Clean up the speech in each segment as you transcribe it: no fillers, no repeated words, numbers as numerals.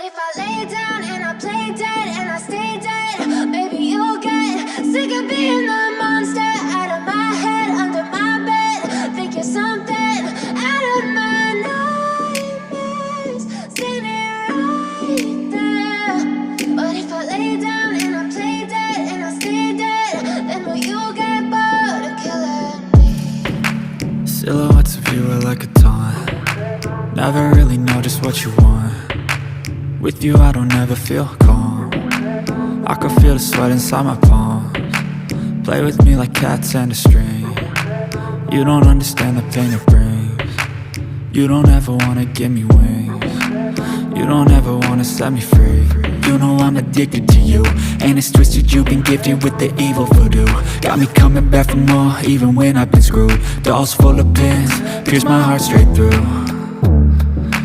if I lay down and I play dead and I stay dead, maybe you'll get sick of being the monster out of my head, under my bed. Think you're something out of my nightmares, standing right there. But if I lay down and I play dead and I stay dead, then will you get bored of killing me? Silhouettes of you are like a taunt. Never really know just what you want. With you I don't ever feel calm. I can feel the sweat inside my palms. Play with me like cats and a string. You don't understand the pain it brings. You don't ever wanna give me wings. You don't ever wanna set me free. You know I'm addicted to you, and it's twisted, you've been gifted with the evil voodoo. Got me coming back for more, even when I've been screwed. Dolls full of pins, pierce my heart straight through.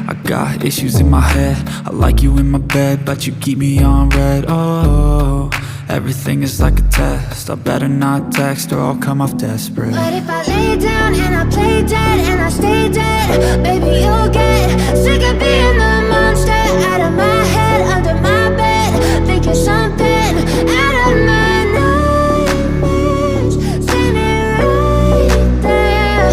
I got issues in my head, I like you in my bed, but you keep me on red. Oh, everything is like a test, I better not text or I'll come off desperate. But if I lay down and I play dead and I stay dead, baby you'll get sick of being the monster out of my head, under my bed. Think you're something out of my nightmares, standing right there.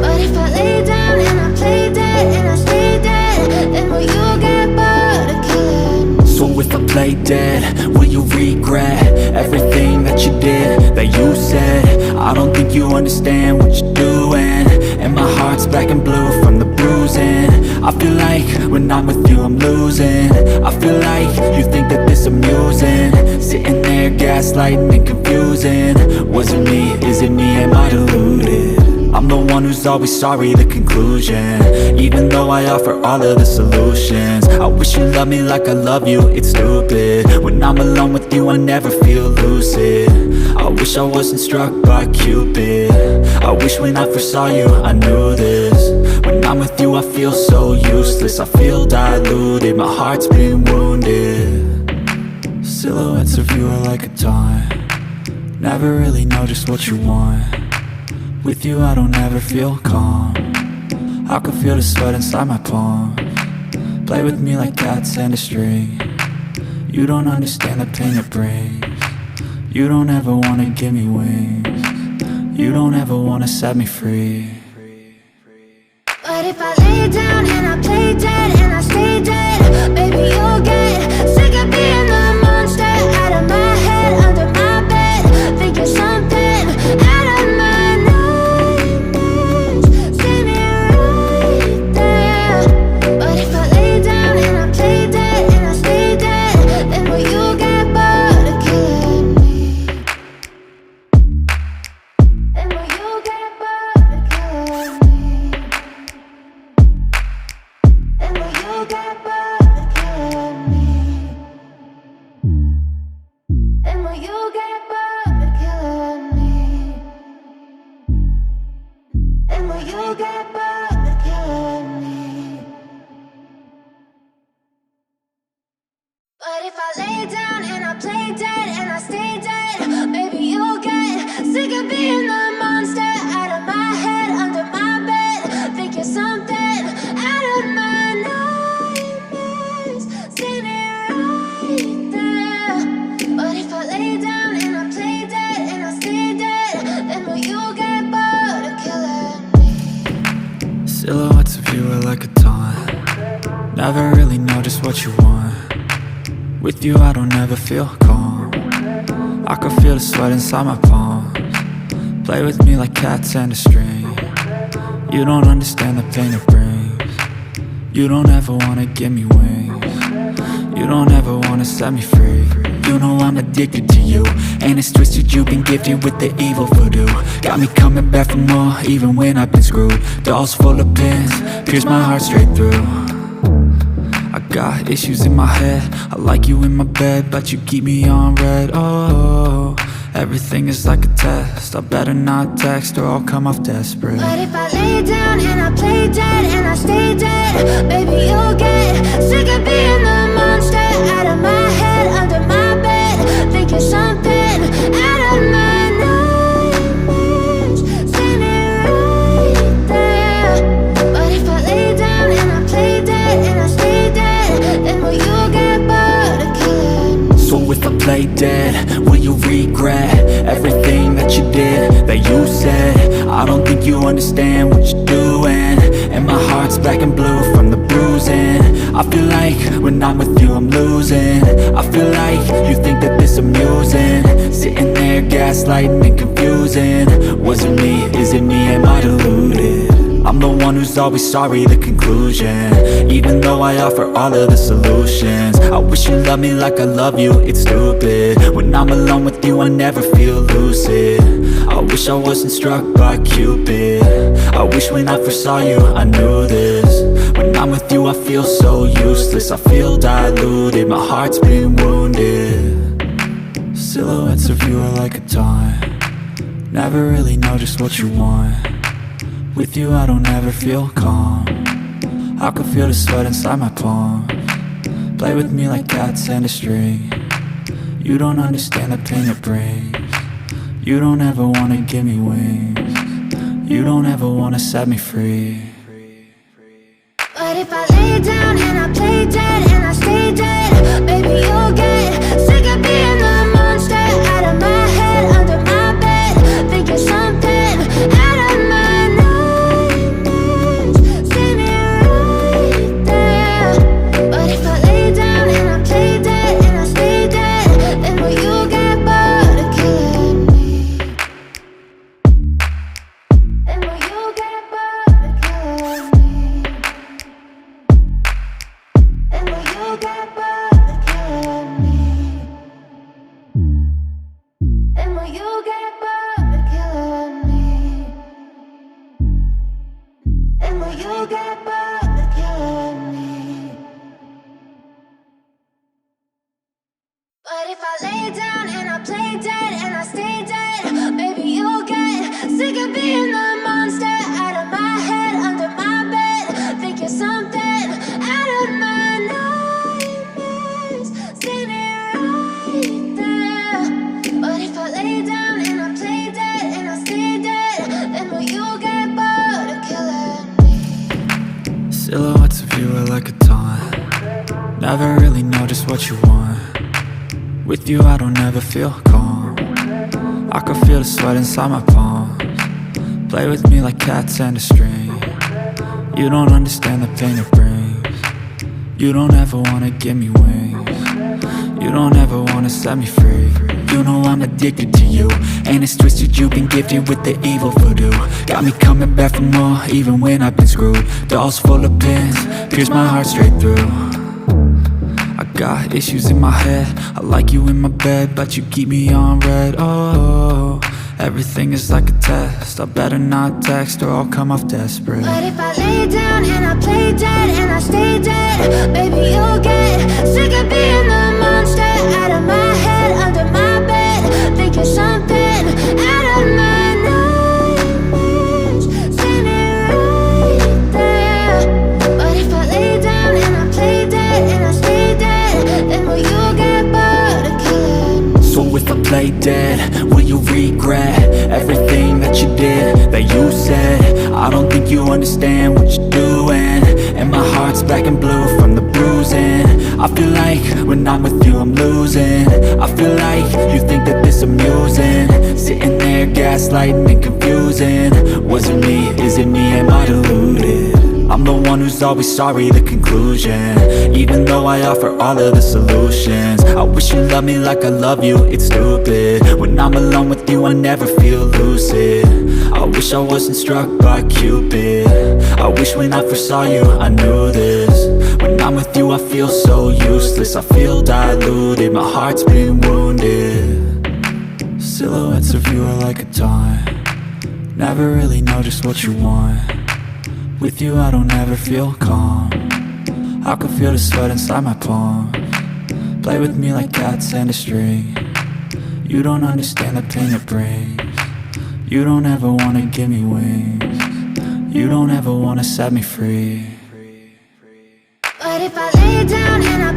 But if I lay down and I play dead and I stay dead, then will you get bored of killing me? So if I play dead, will you regret everything that you did, that you said? I don't think you understand what you're doing, and my heart's black and blue from the bruising. I feel like when I'm with you I'm losing. I feel like you think that this amusing, sitting there gaslighting and confusing. Was it me? Is it me? Am I deluded? I'm the one who's always sorry, the conclusion, even though I offer all of the solutions. I wish you loved me like I love you, it's stupid. When I'm alone with you I never feel lucid. I wish I wasn't struck by Cupid. I wish when I first saw you I knew this. When I'm with you I feel so useless, I feel diluted, my heart's been wounded. Silhouettes of you are like a taunt. Never really know just what you want. With you I don't ever feel calm. I can feel the sweat inside my palms. Play with me like cats and a string. You don't understand the pain it brings. You don't ever wanna give me wings. You don't ever wanna set me free. But if I lay down and I play dead and I stay dead, baby you'll get sick of being the monster out of my head, under my bed. Think you're something out of my nightmares, standing right there. But if I lay down and I play dead and I stay dead, then will you get bored of killing me? Then will you get bored of killing me? And will you get bored of killing me? And will you get bored of killing me? And will you get bored of killing me? But if I lay down and I play dead and I stay dead, baby you'll get sick of being the monster out of my head, under my bed. Think you're something out of my nightmares, standing right there. But if I lay down and I play dead and I stay dead, then will you get bored of killing me? Silhouettes of you are like a taunt. Never really know just what you want. With you I don't ever feel calm. I can feel the sweat inside my palms. Play with me like cats and a string. You don't understand the pain it brings. You don't ever wanna give me wings. You don't ever wanna set me free. You know I'm addicted to you, and it's twisted, you've been gifted with the evil voodoo. Got me coming back for more, even when I've been screwed. Dolls full of pins, pierce my heart straight through. I got issues in my head, I like you in my bed, but you keep me on red. Oh, everything is like a test, I better not text or I'll come off desperate. But if I lay down and I play dead and I stay dead, baby you'll get sick of being the monster out of my head, under my bed. Think you're something out of my nightmares, standing right there. But if I lay down and I play dead and I stay dead, then will you get play dead, will you regret everything that you did, that you said? I don't think you understand what you're doing, and my heart's black and blue from the bruising. I feel like when I'm with you I'm losing. I feel like you think that this amusing, sitting there gaslighting and confusing. Was it me? Is it me? Am I deluded? I'm the one who's always sorry, the conclusion, even though I offer all of the solutions. I wish you loved me like I love you, it's stupid. When I'm alone with you I never feel lucid. I wish I wasn't struck by Cupid. I wish when I first saw you I knew this. When I'm with you I feel so useless, I feel diluted, my heart's been wounded. Silhouettes of you are like a taunt, never really know just what you want. With you I don't ever feel calm, I can feel the sweat inside my palms. Play with me like cats and a string, you don't understand the pain it brings. You don't ever wanna give me wings, you don't ever wanna set me free. But if I lay down and I play dead and I stay dead, baby you'll get sick of being the monster out of my head, under my bed, thinking something out of my nightmares, standing right there. But if I lay down and I play dead and I stay dead, then will you get bored of killing me? Then will you get bored of killing me? Then will you get bored of killing me? Then will you get bored of killing me? Then will you get bored of killing me? But if I lay down and I play dead and I stay dead, baby you'll get sick of being the monster out of my head, under my bed, thinking something out of my nightmares, standing right there. But if I lay down and I play dead and I stay dead, then will you get bored of killing me? Silhouettes of you are like a taunt, never really know just what you want. With you I don't ever feel calm, I can feel the sweat inside my palms. Play with me like cats and a string, you don't understand the pain it brings. You don't ever wanna give me wings, you don't ever wanna set me free. You know I'm addicted to you, and it's twisted, you've been gifted with the evil voodoo. Got me coming back for more, even when I've been screwed. Dolls full of pins, pierce my heart straight through. I got issues in my head, I like you in my bed, but you keep me on red. Oh, everything is like a test, I better not text or I'll come off desperate. But if I lay down and I play dead and I stay dead, baby you'll get sick of being the monster out of my head, under my bed, thinking something out of my nightmares, standing right there. But if I lay down and I play dead and I stay dead, then will you get bored of killing me? So if I play dead, will you regret everything that you did, that you said? I don't think you understand what you're doing, and my heart's black and blue from the bruising. I feel like when I'm with you I'm losing. I feel like you think that this amusing, sitting there gaslighting and confusing. Was it me? Is it me? Am I deluded? I'm the one who's always sorry, the conclusion, even though I offer all of the solutions. I wish you loved me like I love you, it's stupid. When I'm alone with you I never feel lucid. I wish I wasn't struck by Cupid. I wish when I first saw you I knew this. When I'm with you I feel so useless, I feel diluted, my heart's been wounded. Silhouettes of you are like a taunt, never really know just what you want. With you I don't ever feel calm, I can feel the sweat inside my palms. Play with me like cats and a string, you don't understand the pain it brings. You don't ever wanna give me wings, you don't ever wanna set me free. But if I lay down and I